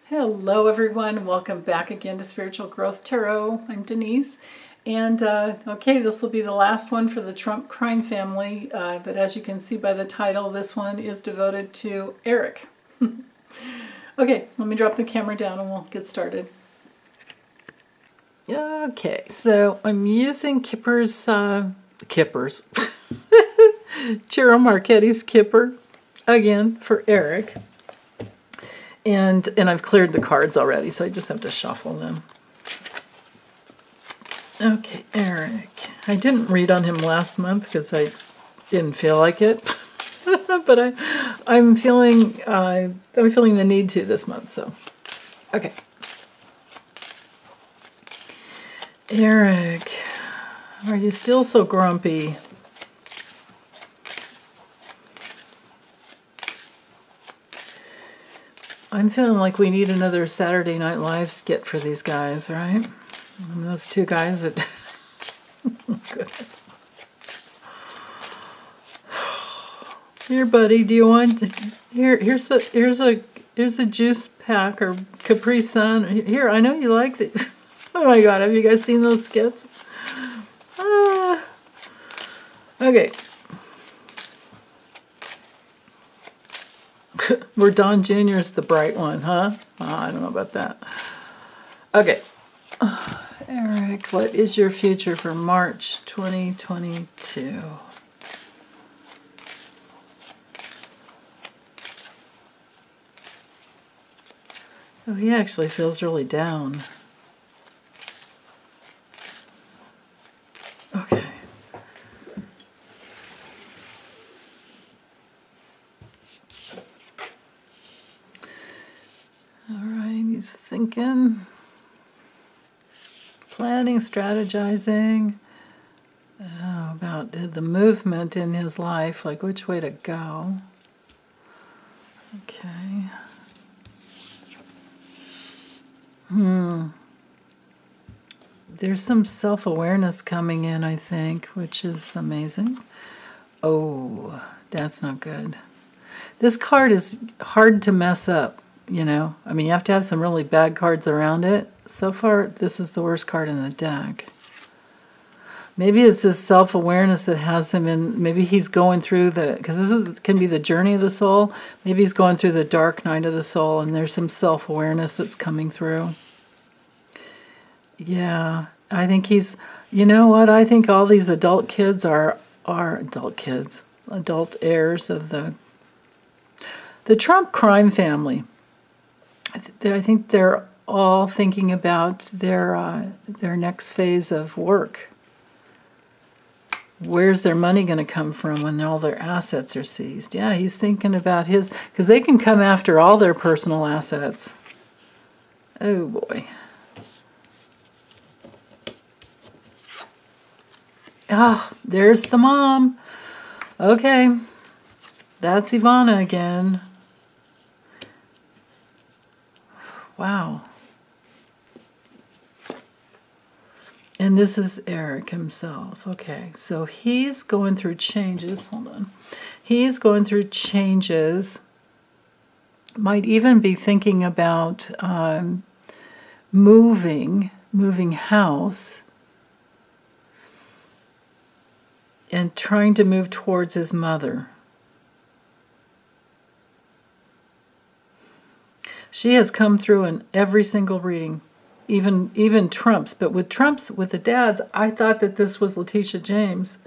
Hello everyone, welcome back again to Spiritual Growth Tarot. I'm Denise, and okay, this will be the last one for the Trump crime family, but as you can see by the title, this one is devoted to Eric. Okay, let me drop the camera down and we'll get started. Okay, so I'm using Kipper's, Ciro Marchetti's Kipper, again, for Eric. And I've cleared the cards already, so I just have to shuffle them. Okay, Eric. I didn't read on him last month because I didn't feel like it, but I'm feeling the need to this month. So, okay. Eric, are you still so grumpy? I'm feeling like we need another Saturday Night Live skit for these guys, right? And those two guys that... Good. Here, buddy, do you want... Here's a juice pack or Capri Sun. Here, I know you like these. Oh my God, have you guys seen those skits? Okay. Where Don Jr.'s the bright one, huh? Oh, I don't know about that. Okay. Eric, what is your future for March 2022? Oh, he actually feels really down. Okay. He's thinking, planning, strategizing about the movement in his life, like which way to go. Okay. There's some self-awareness coming in, I think, which is amazing. Oh, that's not good. This card is hard to mess up. You know, I mean, you have to have some really bad cards around it. So far, this is the worst card in the deck. Maybe it's this self-awareness that has him in, maybe he's going through because can be the journey of the soul. Maybe he's going through the dark night of the soul, and there's some self-awareness that's coming through. Yeah, I think he's, you know what? I think all these adult kids are adult kids, adult heirs of the Trump crime family. I think they're all thinking about their next phase of work. Where's their money going to come from when all their assets are seized? Yeah, he's thinking about his, because they can come after all their personal assets. Oh boy. Ah, there's the mom. Okay, that's Ivana again. Wow. And this is Eric himself. Okay, so he's going through changes. Hold on. He's going through changes. Might even be thinking about moving house, and trying to move towards his mother. She has come through in every single reading, even Trump's. But with the dads, I thought that this was Letitia James.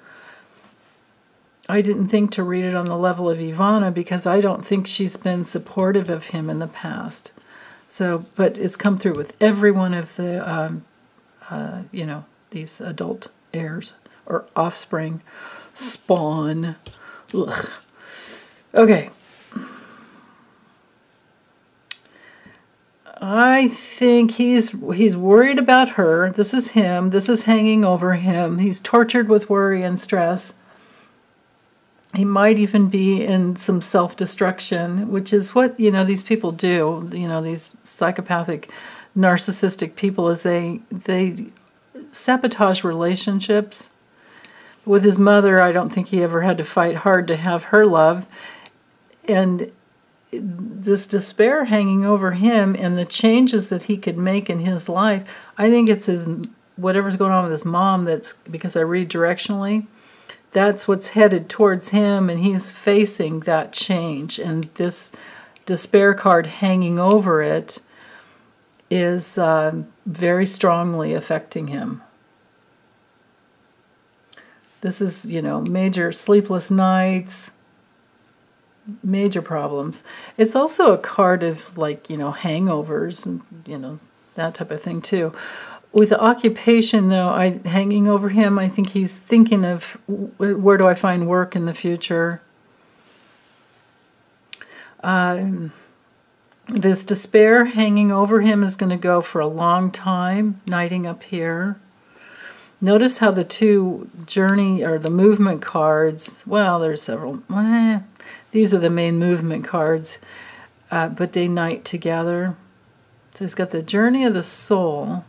I didn't think to read it on the level of Ivana because I don't think she's been supportive of him in the past. So, but it's come through with every one of the, these adult heirs or offspring, spawn. Ugh. Okay. I think he's worried about her. This is him. This is hanging over him. He's tortured with worry and stress. He might even be in some self-destruction, which is what, these people do. These psychopathic, narcissistic people, is they sabotage relationships. With his mother, I don't think he ever had to fight hard to have her love. And this despair hanging over him and the changes that he could make in his life. I think it's his, whatever's going on with his mom, that's because I read directionally, that's what's headed towards him, and he's facing that change. And this despair card hanging over it is very strongly affecting him. This is, major sleepless nights, major problems. It's also a card of, hangovers and, that type of thing too. With the occupation, though, hanging over him, I think he's thinking of where do I find work in the future. This despair hanging over him is going to go for a long time, knighting up here. Notice how the two journey or the movement cards, well, there's several. These are the main movement cards, but they knight together. So he's got the journey of the soul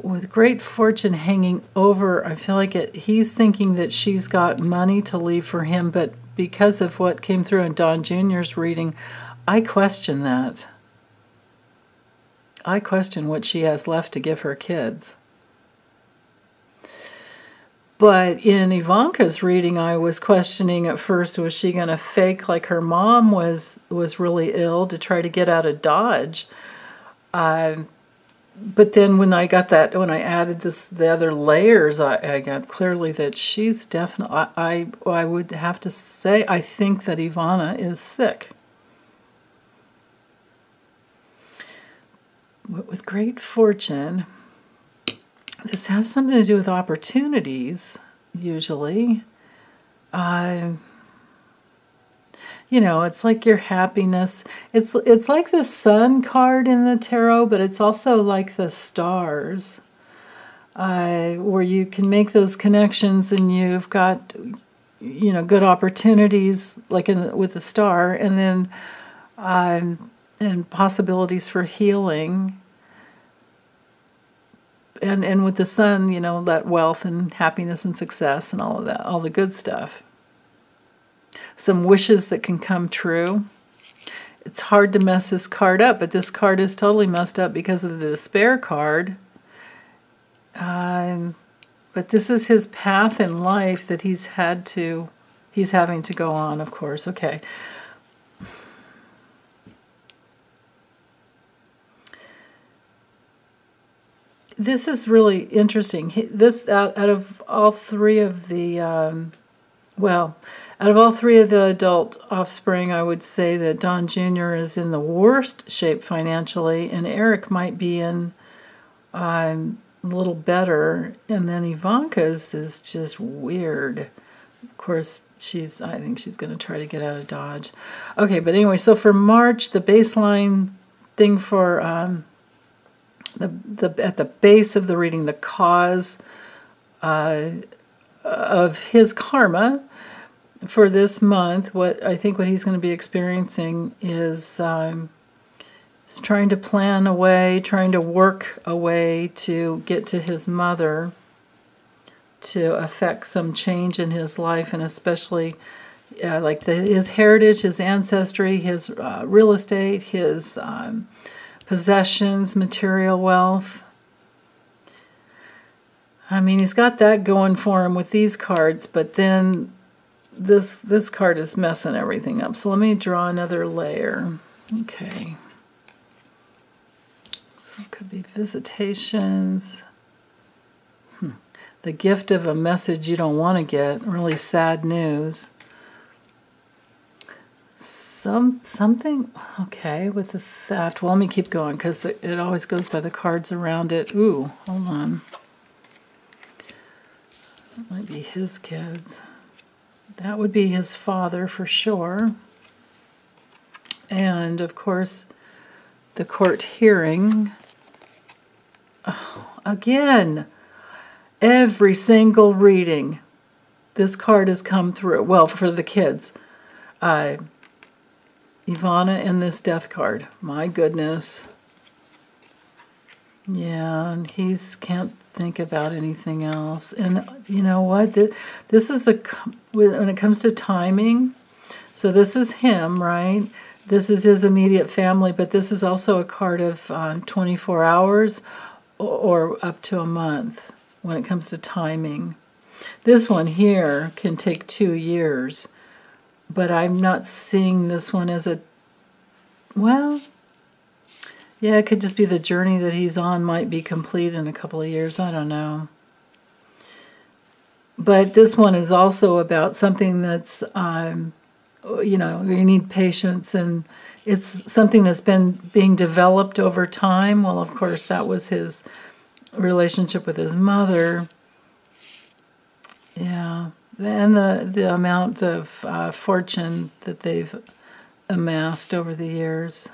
with great fortune hanging over. I feel like he's thinking that she's got money to leave for him, but because of what came through in Don Jr.'s reading, I question that. I question what she has left to give her kids. But in Ivanka's reading, I was questioning at first, was she going to fake like her mom was really ill to try to get out of Dodge? But then when I added the other layers, I got clearly that she's definitely, I would have to say, I think that Ivana is sick. But with great fortune, this has something to do with opportunities, usually. It's like your happiness. It's like the sun card in the tarot, but it's also like the stars, where you can make those connections and you've got, good opportunities, like with the star, and then and possibilities for healing. And with the sun, that wealth and happiness and success and all of that, all the good stuff. Some wishes that can come true. It's hard to mess this card up, but this card is totally messed up because of the despair card. But this is his path in life that he's having to go on, of course. Okay. This is really interesting. Out of all three of the, out of all three of the adult offspring, I would say that Don Jr. is in the worst shape financially, and Eric might be in a little better, and then Ivanka's is just weird. Of course, I think she's going to try to get out of Dodge. Okay, but anyway, so for March, the baseline thing for at the base of the reading, the cause of his karma for this month, what he's going to be experiencing is trying to plan a way, trying to work a way to get to his mother, to affect some change in his life, and especially his heritage, his ancestry, his real estate, his possessions, material wealth. I mean, he's got that going for him with these cards, but then this card is messing everything up. So let me draw another layer. Okay. So it could be visitations. The gift of a message you don't want to get. Really sad news. Something, okay, with the theft. Well, let me keep going because it always goes by the cards around it. Ooh, hold on. That might be his kids. That would be his father for sure. And, of course, the court hearing. Oh, again, every single reading, this card has come through. Well, for the kids. Ivana and this death card. My goodness. Yeah, and can't think about anything else. And you know what? This is when it comes to timing, So this is him, right? This is his immediate family, but this is also a card of 24 hours or up to a month when it comes to timing. This one here can take 2 years, but I'm not seeing this one as a, well, yeah, it could just be the journey that he's on might be complete in a couple of years. I don't know. But this one is also about something that's, you know, you need patience, and it's something that's been being developed over time. Well, of course, that was his relationship with his mother. Yeah, and the amount of fortune that they've amassed over the years.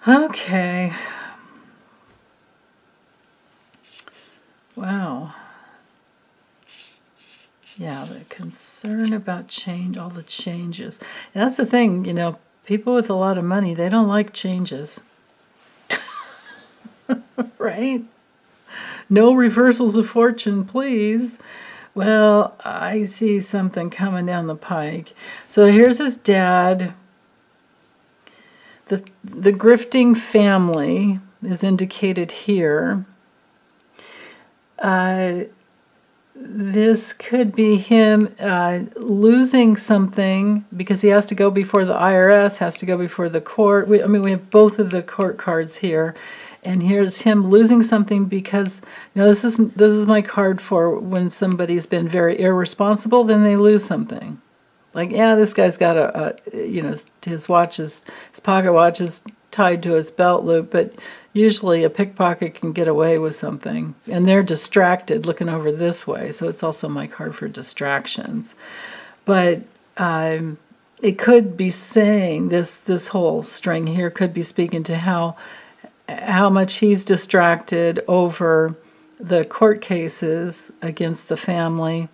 Okay. Wow. Yeah, the concern about change, all the changes. And that's the thing, you know, people with a lot of money, they don't like changes. Right? No reversals of fortune, please. Well, I see something coming down the pike. So here's his dad. The grifting family is indicated here. This could be him losing something because he has to go before the IRS, has to go before the court. I mean, we have both of the court cards here. And here's him losing something because, you know, this is my card for when somebody's been very irresponsible, then they lose something. Like, yeah, this guy's got you know, his pocket watch is tied to his belt loop, but usually a pickpocket can get away with something. And they're distracted looking over this way, so it's also my card for distractions. But it could be saying, this whole string here could be speaking to how much he's distracted over the court cases against the family,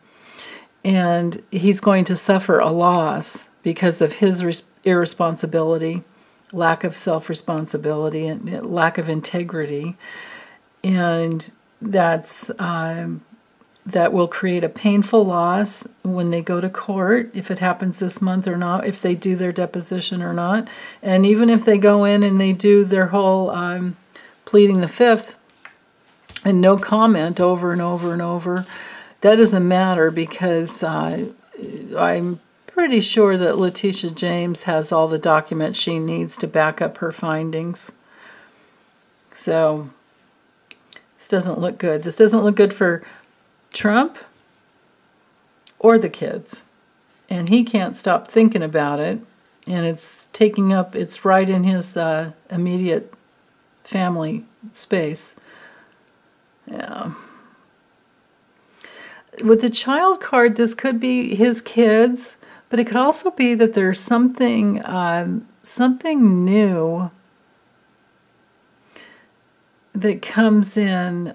and he's going to suffer a loss because of his irresponsibility, lack of self-responsibility, and lack of integrity, and that's that will create a painful loss when they go to court, if it happens this month or not, if they do their deposition or not. And even if they go in and they do their whole pleading the fifth and no comment over and over and over, that doesn't matter because I'm pretty sure that Letitia James has all the documents she needs to back up her findings. So this doesn't look good. This doesn't look good for Trump or the kids, and he can't stop thinking about it, and it's right in his immediate family space. Yeah. With the child card, this could be his kids, but it could also be that there's something new that comes in,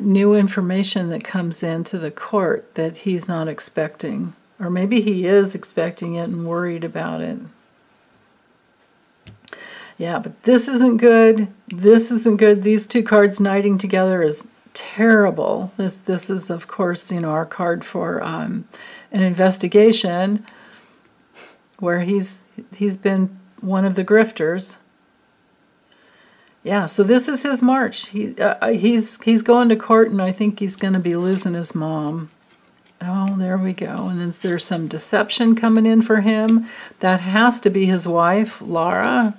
new information that comes into the court that he's not expecting. Or maybe he is expecting it and worried about it. Yeah, but this isn't good. This isn't good. These two cards knighting together is terrible. This is, of course, you know, our card for an investigation where he's been one of the grifters. Yeah, so this is his march. He's going to court, and I think he's going to be losing his mom. Oh, there we go. And then there's some deception coming in for him. That has to be his wife, Laura.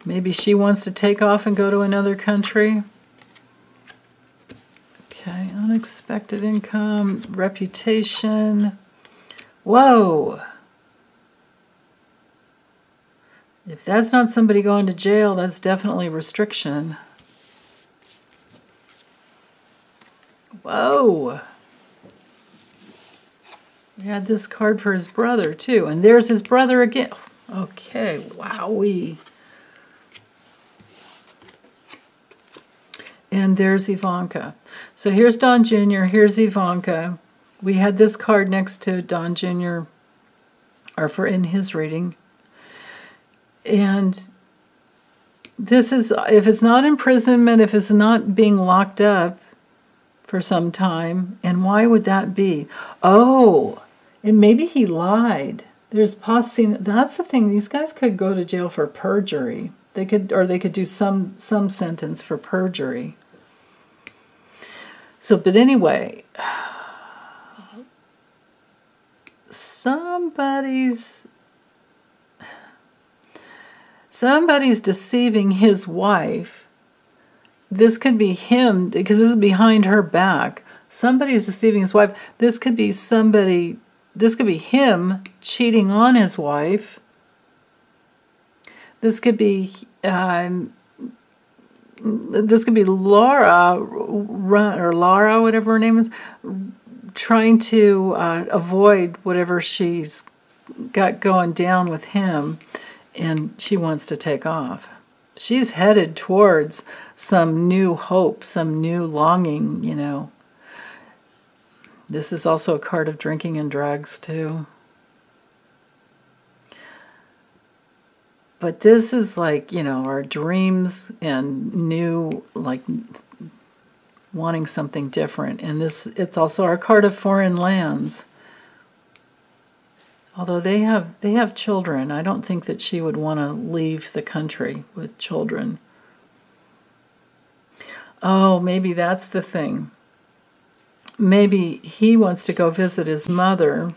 Maybe she wants to take off and go to another country. Okay, unexpected income, reputation. Whoa. If that's not somebody going to jail, that's definitely restriction. Whoa. We had this card for his brother, too. And there's his brother again. Okay, wowee. And there's Ivanka. So here's Don Jr., here's Ivanka. We had this card next to Don Jr., or for in his reading. And this is, if it's not imprisonment, if it's not being locked up for some time, and why would that be? Oh, And maybe he lied. There's possibly, that's the thing, these guys could go to jail for perjury. They could, or they could do some sentence for perjury. So, but anyway, somebody's deceiving his wife. This could be him, because this is behind her back. Somebody's deceiving his wife. This could be him cheating on his wife. This could be Laura, whatever her name is, trying to avoid whatever she's got going down with him, and she wants to take off. She's headed towards some new hope, some new longing, you know. This is also a card of drinking and drugs, too. But this is like, you know, our dreams and new, like, wanting something different. And this, it's also our card of foreign lands. Although they have children, I don't think that she would want to leave the country with children. Oh, maybe that's the thing. Maybe he wants to go visit his mother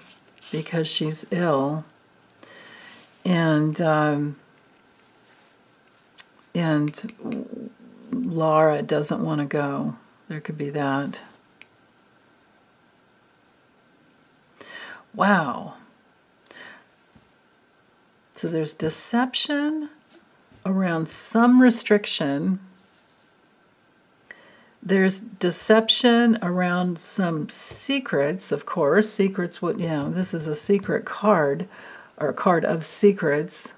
because she's ill. And Laura doesn't want to go. There could be that. Wow. So there's deception around some restriction. There's deception around some secrets, of course. Secrets would, you know, this is a secret card, or a card of secrets.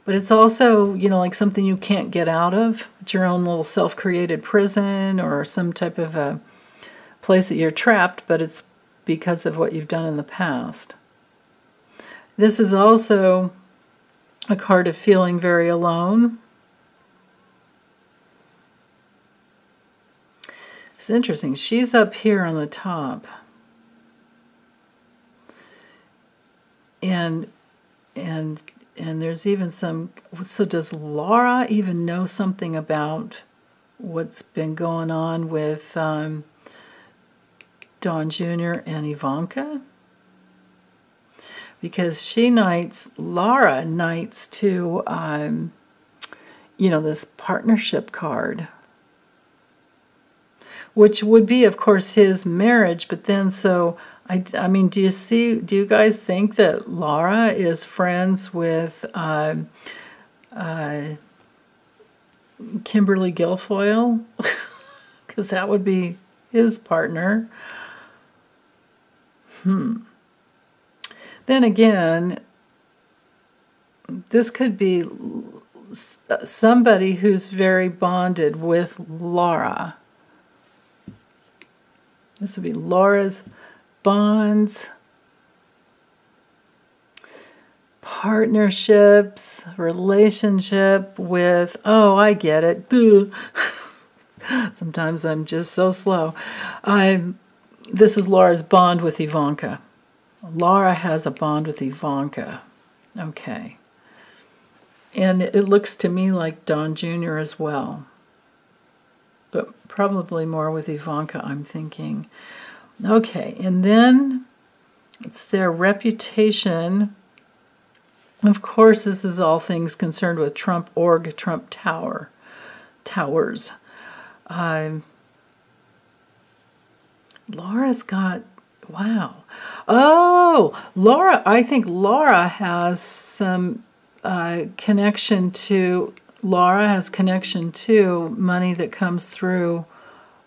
But it's also, you know, like something you can't get out of. It's your own little self-created prison or some type of a place that you're trapped, but it's because of what you've done in the past. This is also a card of feeling very alone. It's interesting. She's up here on the top. And there's even some, so does Laura even know something about what's been going on with Don Jr. and Ivanka? Because she knights, Laura knights to, you know, this partnership card, which would be, of course, his marriage. But then, so, I mean, do you guys think that Laura is friends with Kimberly Guilfoyle? Because that would be his partner. Then again, this could be somebody who's very bonded with Laura. This would be Laura's bonds, partnerships, relationship with, oh, I get it. Sometimes I'm just so slow. This is Laura's bond with Ivanka. Laura has a bond with Ivanka. Okay. And it looks to me like Don Jr. as well. But probably more with Ivanka, I'm thinking. Okay, and then it's their reputation. Of course, this is all things concerned with Trump Org, Trump Towers. Laura's got, wow. Oh, Laura, I think Laura has some connection to money that comes through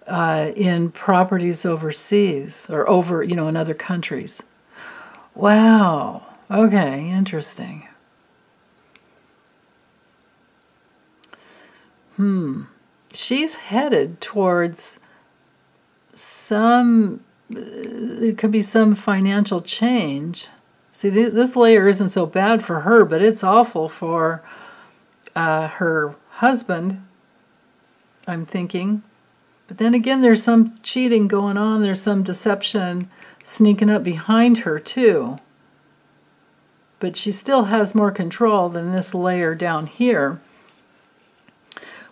in properties overseas or over, you know, in other countries. Wow. Okay, interesting. She's headed towards some, it could be some financial change. See, this layer isn't so bad for her, but it's awful for her husband, I'm thinking. But then again, there's some cheating going on. There's some deception. sneaking up behind her too. But she still has more control than this layer down here,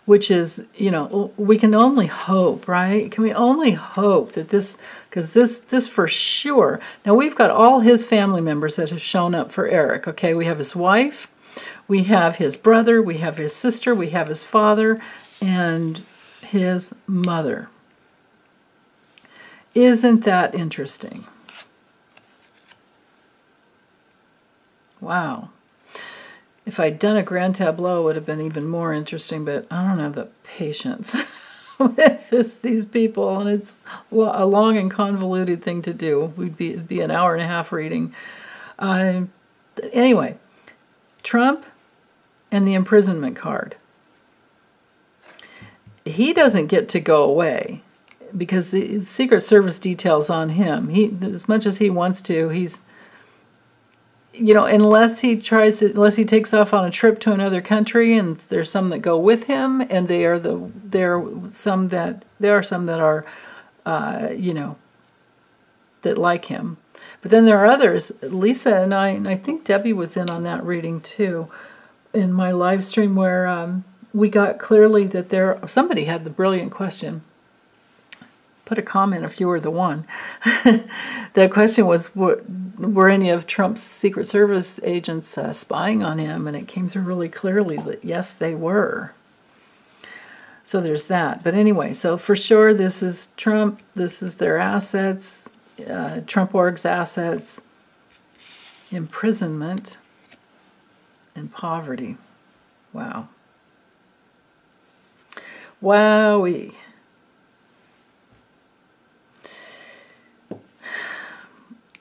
which is, you know, we can only hope, right? Can we only hope that this, because this for sure. Now we've got all his family members that have shown up for Eric, okay? We have his wife, we have his brother, we have his sister, we have his father, and his mother. Isn't that interesting? Wow. If I'd done a grand tableau, it would have been even more interesting, but I don't have the patience with these people, and it's a long and convoluted thing to do. It'd be an hour and a half reading. Anyway, Trump and the imprisonment card. He doesn't get to go away because the Secret Service details on him. As much as he wants to, he's, you know, unless he takes off on a trip to another country, and there's some that go with him, and there are some that are, you know, that like him. But then there are others. Lisa and I think Debbie was in on that reading too, in my live stream, where we got clearly that somebody had the brilliant question. Put a comment if you were the one. The question was, were any of Trump's Secret Service agents spying on him? And it came through really clearly that yes, they were. So there's that. But anyway, so for sure, this is Trump. This is their assets, Trump Org's assets, imprisonment, and poverty. Wow. Wowee.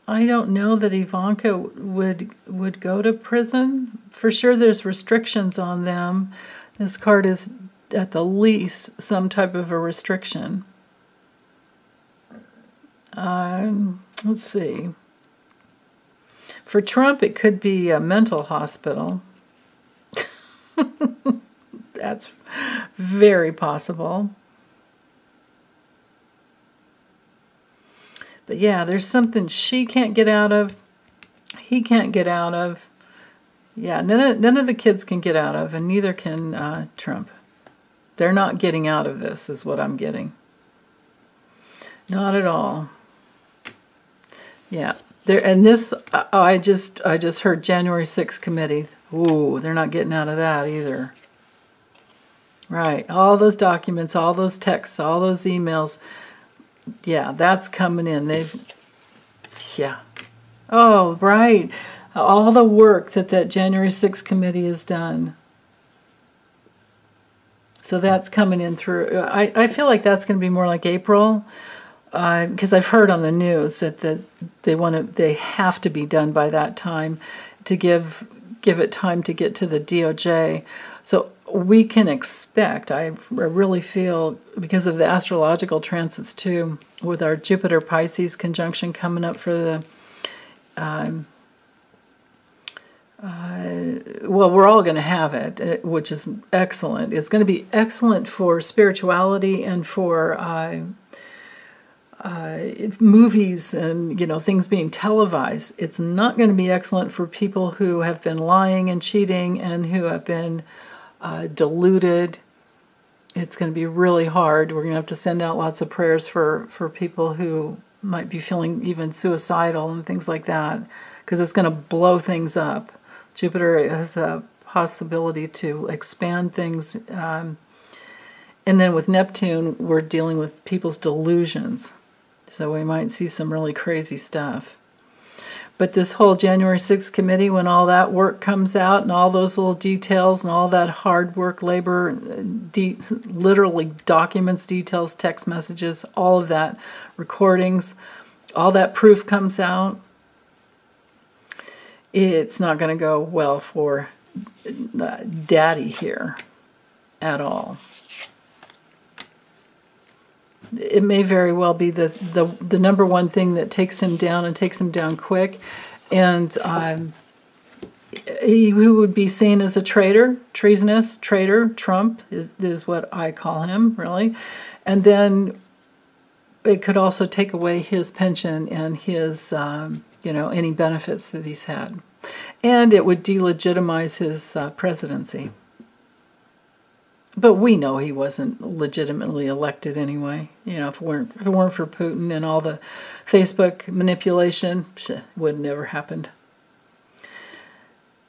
I don't know that Ivanka would go to prison. For sure there's restrictions on them. This card is at the least some type of a restriction. Let's see. For Trump, it could be a mental hospital. That's very possible. But yeah, there's something she can't get out of, he can't get out of. Yeah, none of the kids can get out of, and neither can Trump. They're not getting out of this, is what I'm getting. Not at all. Yeah, and this, I just heard January 6th committee. Ooh, they're not getting out of that either. Right, all those documents, all those texts, all those emails. Yeah, that's coming in. Yeah. Oh, right. All the work that January 6th committee has done. So that's coming in through. I feel like that's going to be more like April, because I've heard on the news that they have to be done by that time to give it time to get to the DOJ. So we can expect, I really feel, because of the astrological transits too, with our Jupiter Pisces conjunction coming up for the, well, we're all going to have it, which is excellent. It's going to be excellent for spirituality and for movies and, you know, things being televised. It's not going to be excellent for people who have been lying and cheating and who have been deluded. It's going to be really hard. We're going to have to send out lots of prayers for people who might be feeling even suicidal and things like that, because it's going to blow things up. Jupiter has a possibility to expand things. And then with Neptune, we're dealing with people's delusions. So we might see some really crazy stuff. But this whole January 6th committee, when all that work comes out and all those little details and all that hard work, labor, literally documents, details, text messages, all of that, recordings, all that proof comes out, it's not going to go well for Daddy here at all. It may very well be the number one thing that takes him down and takes him down quick. And he would be seen as a traitor, treasonous traitor. Trump is what I call him, really. And then it could also take away his pension and his, any benefits that he's had. And it would delegitimize his presidency. But we know he wasn't legitimately elected anyway. If it weren't for Putin and all the Facebook manipulation, it would have never happened.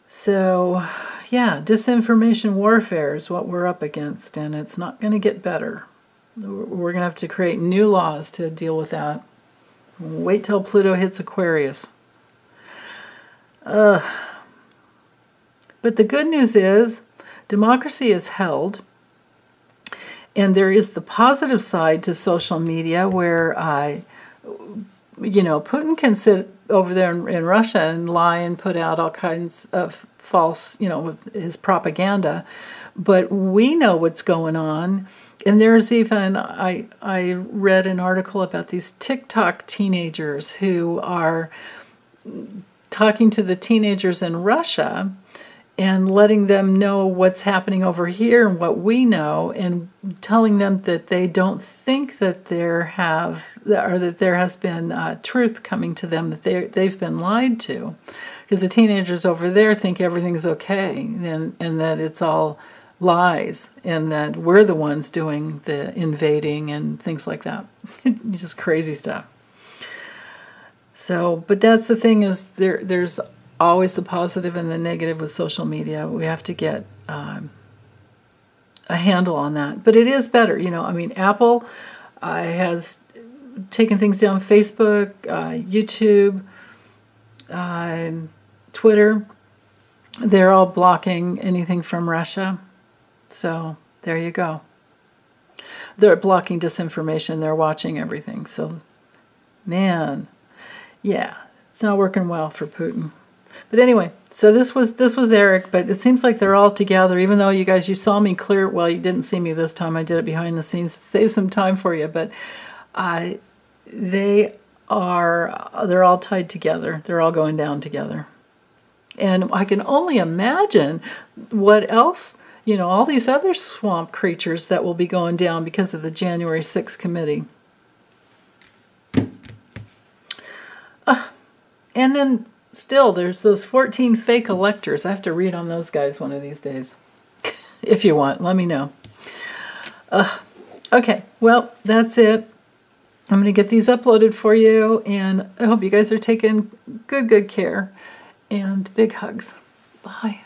So, yeah, disinformation warfare is what we're up against, and it's not going to get better. We're going to have to create new laws to deal with that. Wait till Pluto hits Aquarius. But the good news is democracy is held, and there is the positive side to social media where Putin can sit over there in Russia and lie and put out all kinds of false, with his propaganda. But we know what's going on. And there's even, I read an article about these TikTok teenagers who are talking to the teenagers in Russia and letting them know what's happening over here and what we know, and telling them that they don't think that there has been truth coming to them, that they've been lied to, because the teenagers over there think everything's okay and that it's all lies, and that we're the ones doing the invading and things like that. Just crazy stuff. So, but that's the thing, is there's always the positive and the negative with social media. We have to get a handle on that. But it is better, Apple has taken things down. Facebook, YouTube, Twitter, they're all blocking anything from Russia. So there you go. They're blocking disinformation. They're watching everything. So, man, yeah, it's not working well for Putin. But anyway, so this was Eric, but it seems like they're all together, even though you saw me clear. Well, you didn't see me this time. I did it behind the scenes to save some time for you. But they're all tied together. They're all going down together. And I can only imagine what else, all these other swamp creatures that will be going down because of the January 6th committee. And then still, there's those 14 fake electors. I have to read on those guys one of these days. If you want, let me know. Okay, well, that's it. I'm going to get these uploaded for you, and I hope you guys are taking good care. And big hugs. Bye.